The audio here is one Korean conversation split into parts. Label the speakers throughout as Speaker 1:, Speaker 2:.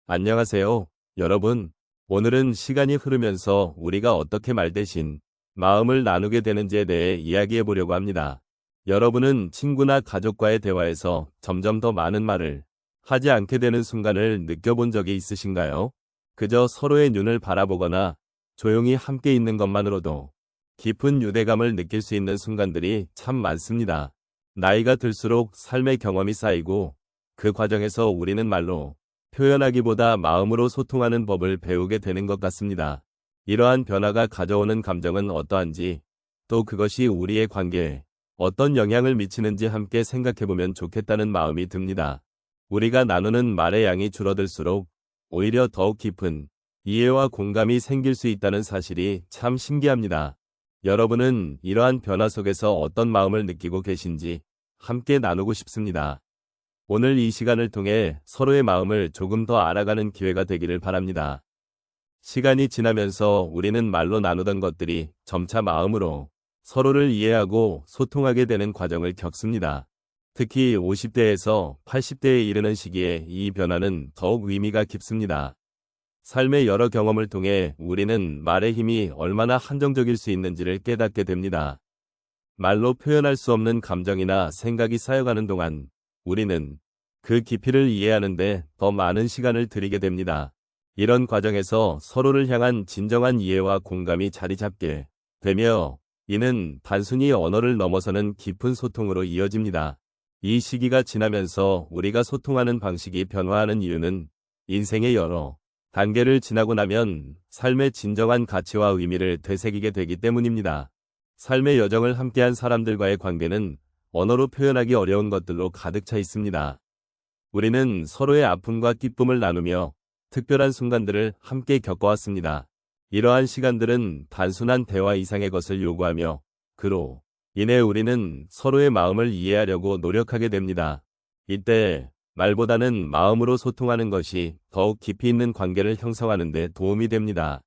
Speaker 1: 안녕하세요, 여러분. 오늘은 시간이 흐르면서 우리가 어떻게 말 대신 마음을 나누게 되는지에 대해 이야기해 보려고 합니다. 여러분은 친구나 가족과의 대화에서 점점 더 많은 말을 하지 않게 되는 순간을 느껴본 적이 있으신가요? 그저 서로의 눈을 바라보거나 조용히 함께 있는 것만으로도 깊은 유대감을 느낄 수 있는 순간들이 참 많습니다. 나이가 들수록 삶의 경험이 쌓이고 그 과정에서 우리는 말로 표현하기보다 마음으로 소통하는 법을 배우게 되는 것 같습니다. 이러한 변화가 가져오는 감정은 어떠한지, 또 그것이 우리의 관계에 어떤 영향을 미치는지 함께 생각해보면 좋겠다는 마음이 듭니다. 우리가 나누는 말의 양이 줄어들수록 오히려 더욱 깊은 이해와 공감이 생길 수 있다는 사실이 참 신기합니다. 여러분은 이러한 변화 속에서 어떤 마음을 느끼고 계신지 함께 나누고 싶습니다. 오늘 이 시간을 통해 서로의 마음을 조금 더 알아가는 기회가 되기를 바랍니다. 시간이 지나면서 우리는 말로 나누던 것들이 점차 마음으로 서로를 이해하고 소통하게 되는 과정을 겪습니다. 특히 50대에서 80대에 이르는 시기에 이 변화는 더욱 의미가 깊습니다. 삶의 여러 경험을 통해 우리는 말의 힘이 얼마나 한정적일 수 있는지를 깨닫게 됩니다. 말로 표현할 수 없는 감정이나 생각이 쌓여가는 동안 우리는 그 깊이를 이해하는데 더 많은 시간을 들이게 됩니다. 이런 과정에서 서로를 향한 진정한 이해와 공감이 자리 잡게 되며 이는 단순히 언어를 넘어서는 깊은 소통으로 이어집니다. 이 시기가 지나면서 우리가 소통하는 방식이 변화하는 이유는 인생의 여러 단계를 지나고 나면 삶의 진정한 가치와 의미를 되새기게 되기 때문입니다. 삶의 여정을 함께한 사람들과의 관계는 언어로 표현하기 어려운 것들로 가득 차 있습니다. 우리는 서로의 아픔과 기쁨을 나누며 특별한 순간들을 함께 겪어왔습니다. 이러한 시간들은 단순한 대화 이상의 것을 요구하며 그로 인해 우리는 서로의 마음을 이해하려고 노력하게 됩니다. 이때 말보다는 마음으로 소통하는 것이 더욱 깊이 있는 관계를 형성하는 데 도움이 됩니다.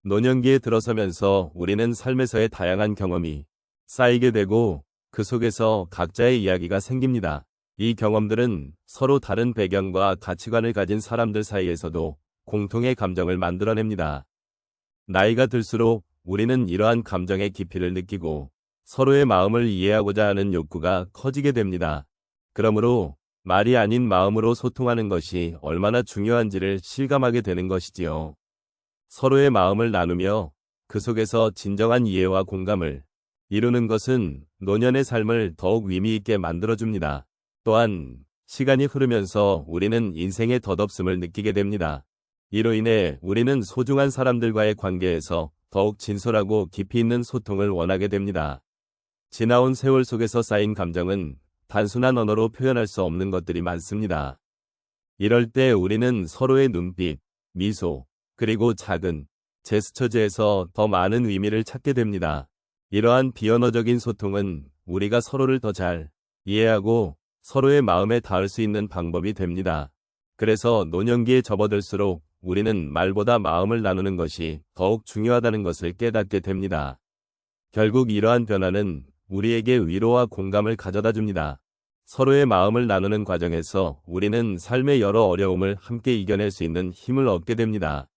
Speaker 1: 노년기에 들어서면서 우리는 삶에서의 다양한 경험이 쌓이게 되고 그 속에서 각자의 이야기가 생깁니다. 이 경험들은 서로 다른 배경과 가치관을 가진 사람들 사이에서도 공통의 감정을 만들어냅니다. 나이가 들수록 우리는 이러한 감정의 깊이를 느끼고 서로의 마음을 이해하고자 하는 욕구가 커지게 됩니다. 그러므로 말이 아닌 마음으로 소통하는 것이 얼마나 중요한지를 실감하게 되는 것이지요. 서로의 마음을 나누며 그 속에서 진정한 이해와 공감을 이루는 것은 노년의 삶을 더욱 의미 있게 만들어줍니다. 또한 시간이 흐르면서 우리는 인생의 덧없음을 느끼게 됩니다. 이로 인해 우리는 소중한 사람들과의 관계에서 더욱 진솔하고 깊이 있는 소통을 원하게 됩니다. 지나온 세월 속에서 쌓인 감정은 단순한 언어로 표현할 수 없는 것들이 많습니다. 이럴 때 우리는 서로의 눈빛, 미소, 그리고 작은 제스처즈에서 더 많은 의미를 찾게 됩니다. 이러한 비언어적인 소통은 우리가 서로를 더 잘 이해하고 서로의 마음에 닿을 수 있는 방법이 됩니다. 그래서 노년기에 접어들수록 우리는 말보다 마음을 나누는 것이 더욱 중요하다는 것을 깨닫게 됩니다. 결국 이러한 변화는 우리에게 위로와 공감을 가져다 줍니다. 서로의 마음을 나누는 과정에서 우리는 삶의 여러 어려움을 함께 이겨낼 수 있는 힘을 얻게 됩니다.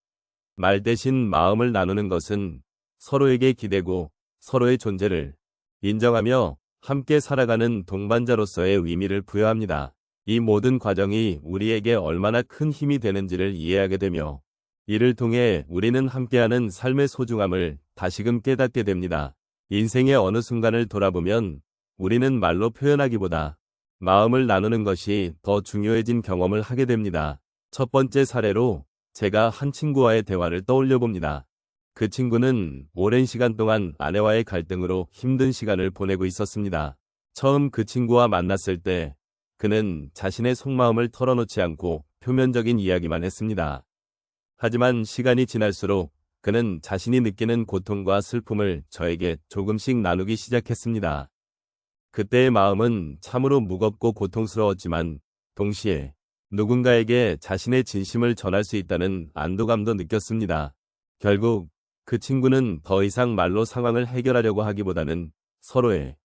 Speaker 1: 말 대신 마음을 나누는 것은 서로에게 기대고 서로의 존재를 인정하며 함께 살아가는 동반자로서의 의미를 부여합니다. 이 모든 과정이 우리에게 얼마나 큰 힘이 되는지를 이해하게 되며 이를 통해 우리는 함께하는 삶의 소중함을 다시금 깨닫게 됩니다. 인생의 어느 순간을 돌아보면 우리는 말로 표현하기보다 마음을 나누는 것이 더 중요해진 경험을 하게 됩니다. 첫 번째 사례로 제가 한 친구와의 대화를 떠올려 봅니다. 그 친구는 오랜 시간 동안 아내와의 갈등으로 힘든 시간을 보내고 있었습니다. 처음 그 친구와 만났을 때 그는 자신의 속마음을 털어놓지 않고 표면적인 이야기만 했습니다. 하지만 시간이 지날수록 그는 자신이 느끼는 고통과 슬픔을 저에게 조금씩 나누기 시작했습니다. 그때의 마음은 참으로 무겁고 고통스러웠지만 동시에 누군가에게 자신의 진심을 전할 수 있다는 안도감도 느꼈습니다. 결국 그 친구는 더 이상 말로 상황을 해결하려고 하기보다는 서로의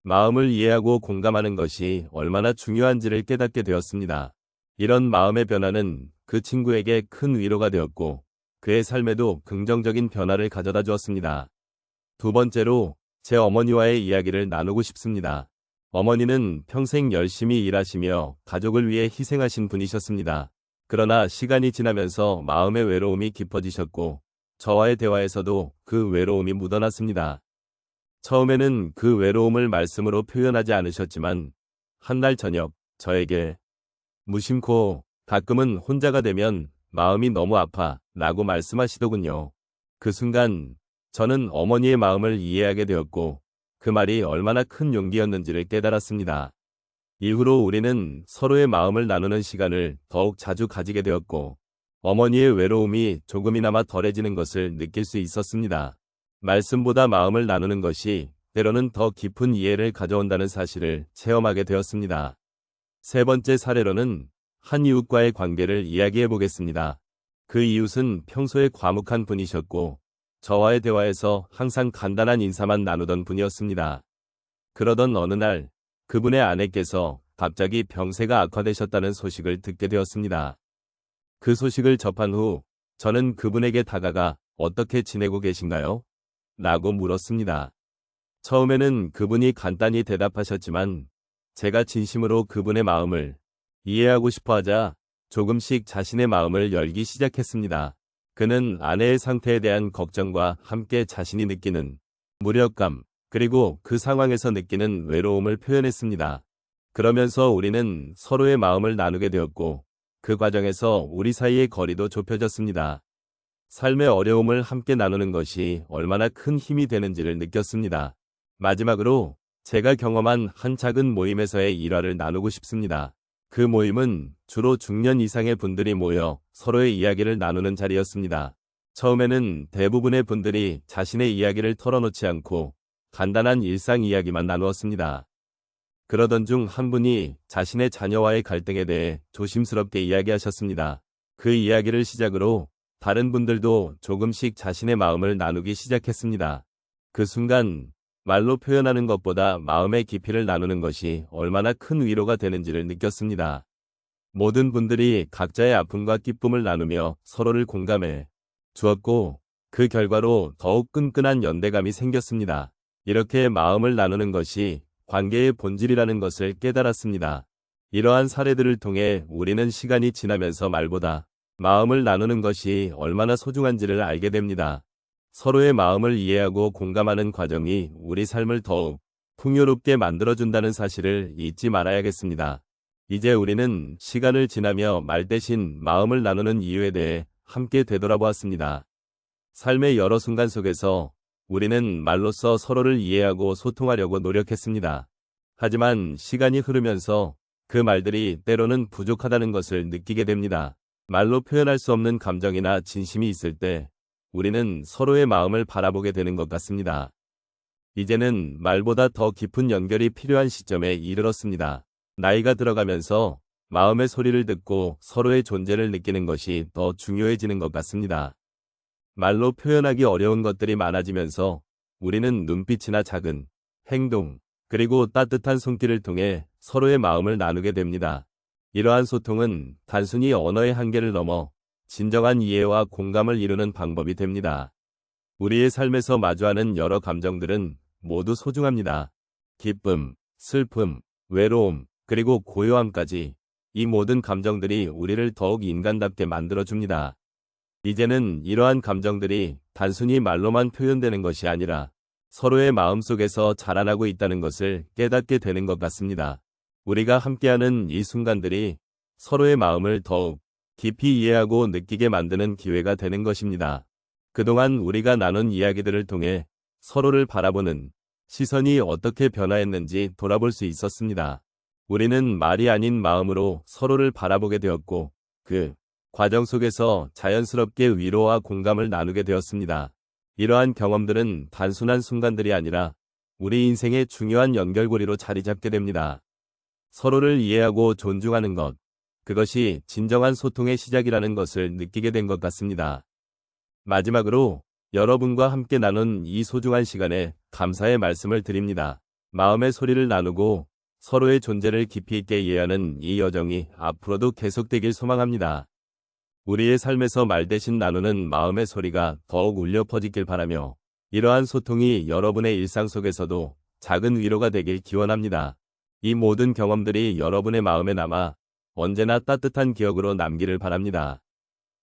Speaker 1: 마음을 이해하고 공감하는 것이 얼마나 중요한지를 깨닫게 되었습니다. 이런 마음의 변화는 그 친구에게 큰 위로가 되었고 그의 삶에도 긍정적인 변화를 가져다 주었습니다. 두 번째로 제 어머니와의 이야기를 나누고 싶습니다. 어머니는 평생 열심히 일하시며 가족을 위해 희생하신 분이셨습니다. 그러나 시간이 지나면서 마음의 외로움이 깊어지셨고 저와의 대화에서도 그 외로움이 묻어났습니다. 처음에는 그 외로움을 말씀으로 표현하지 않으셨지만 한 날 저녁 저에게 무심코 가끔은 혼자가 되면 마음이 너무 아파 라고 말씀하시더군요. 그 순간 저는 어머니의 마음을 이해하게 되었고 그 말이 얼마나 큰 용기였는지를 깨달았습니다. 이후로 우리는 서로의 마음을 나누는 시간을 더욱 자주 가지게 되었고 어머니의 외로움이 조금이나마 덜해지는 것을 느낄 수 있었습니다. 말씀보다 마음을 나누는 것이 때로는 더 깊은 이해를 가져온다는 사실을 체험하게 되었습니다. 세 번째 사례로는 한 이웃과의 관계를 이야기해 보겠습니다. 그 이웃은 평소에 과묵한 분이셨고 저와의 대화에서 항상 간단한 인사만 나누던 분이었습니다. 그러던 어느 날 그분의 아내께서 갑자기 병세가 악화되셨다는 소식을 듣게 되었습니다. 그 소식을 접한 후 저는 그분에게 다가가 어떻게 지내고 계신가요? 라고 물었습니다. 처음에는 그분이 간단히 대답하셨지만 제가 진심으로 그분의 마음을 이해하고 싶어 하자 조금씩 자신의 마음을 열기 시작했습니다. 그는 아내의 상태에 대한 걱정과 함께 자신이 느끼는 무력감, 그리고 그 상황에서 느끼는 외로움을 표현했습니다. 그러면서 우리는 서로의 마음을 나누게 되었고 그 과정에서 우리 사이의 거리도 좁혀졌습니다. 삶의 어려움을 함께 나누는 것이 얼마나 큰 힘이 되는지를 느꼈습니다. 마지막으로 제가 경험한 한 작은 모임에서의 일화를 나누고 싶습니다. 그 모임은 주로 중년 이상의 분들이 모여 서로의 이야기를 나누는 자리였습니다. 처음에는 대부분의 분들이 자신의 이야기를 털어놓지 않고 간단한 일상 이야기만 나누었습니다. 그러던 중 한 분이 자신의 자녀와의 갈등에 대해 조심스럽게 이야기하셨습니다. 그 이야기를 시작으로 다른 분들도 조금씩 자신의 마음을 나누기 시작했습니다. 그 순간 말로 표현하는 것보다 마음의 깊이를 나누는 것이 얼마나 큰 위로가 되는지를 느꼈습니다. 모든 분들이 각자의 아픔과 기쁨을 나누며 서로를 공감해 주었고 그 결과로 더욱 끈끈한 연대감이 생겼습니다. 이렇게 마음을 나누는 것이 관계의 본질이라는 것을 깨달았습니다. 이러한 사례들을 통해 우리는 시간이 지나면서 말보다 마음을 나누는 것이 얼마나 소중한지를 알게 됩니다. 서로의 마음을 이해하고 공감하는 과정이 우리 삶을 더욱 풍요롭게 만들어준다는 사실을 잊지 말아야겠습니다. 이제 우리는 시간을 지나며 말 대신 마음을 나누는 이유에 대해 함께 되돌아보았습니다. 삶의 여러 순간 속에서 우리는 말로써 서로를 이해하고 소통하려고 노력했습니다. 하지만 시간이 흐르면서 그 말들이 때로는 부족하다는 것을 느끼게 됩니다. 말로 표현할 수 없는 감정이나 진심이 있을 때 우리는 서로의 마음을 바라보게 되는 것 같습니다. 이제는 말보다 더 깊은 연결이 필요한 시점에 이르렀습니다. 나이가 들어가면서 마음의 소리를 듣고 서로의 존재를 느끼는 것이 더 중요해지는 것 같습니다. 말로 표현하기 어려운 것들이 많아지면서 우리는 눈빛이나 작은 행동, 그리고 따뜻한 손길을 통해 서로의 마음을 나누게 됩니다. 이러한 소통은 단순히 언어의 한계를 넘어 진정한 이해와 공감을 이루는 방법이 됩니다. 우리의 삶에서 마주하는 여러 감정들은 모두 소중합니다. 기쁨, 슬픔, 외로움, 그리고 고요함까지 이 모든 감정들이 우리를 더욱 인간답게 만들어줍니다. 이제는 이러한 감정들이 단순히 말로만 표현되는 것이 아니라 서로의 마음속에서 자라나고 있다는 것을 깨닫게 되는 것 같습니다. 우리가 함께하는 이 순간들이 서로의 마음을 더욱 깊이 이해하고 느끼게 만드는 기회가 되는 것입니다. 그동안 우리가 나눈 이야기들을 통해 서로를 바라보는 시선이 어떻게 변화했는지 돌아볼 수 있었습니다. 우리는 말이 아닌 마음으로 서로를 바라보게 되었고 그 과정 속에서 자연스럽게 위로와 공감을 나누게 되었습니다. 이러한 경험들은 단순한 순간들이 아니라 우리 인생의 중요한 연결고리로 자리 잡게 됩니다. 서로를 이해하고 존중하는 것, 그것이 진정한 소통의 시작이라는 것을 느끼게 된 것 같습니다. 마지막으로 여러분과 함께 나눈 이 소중한 시간에 감사의 말씀을 드립니다. 마음의 소리를 나누고 서로의 존재를 깊이 있게 이해하는 이 여정이 앞으로도 계속되길 소망합니다. 우리의 삶에서 말 대신 나누는 마음의 소리가 더욱 울려 퍼지길 바라며 이러한 소통이 여러분의 일상 속에서도 작은 위로가 되길 기원합니다. 이 모든 경험들이 여러분의 마음에 남아 언제나 따뜻한 기억으로 남기를 바랍니다.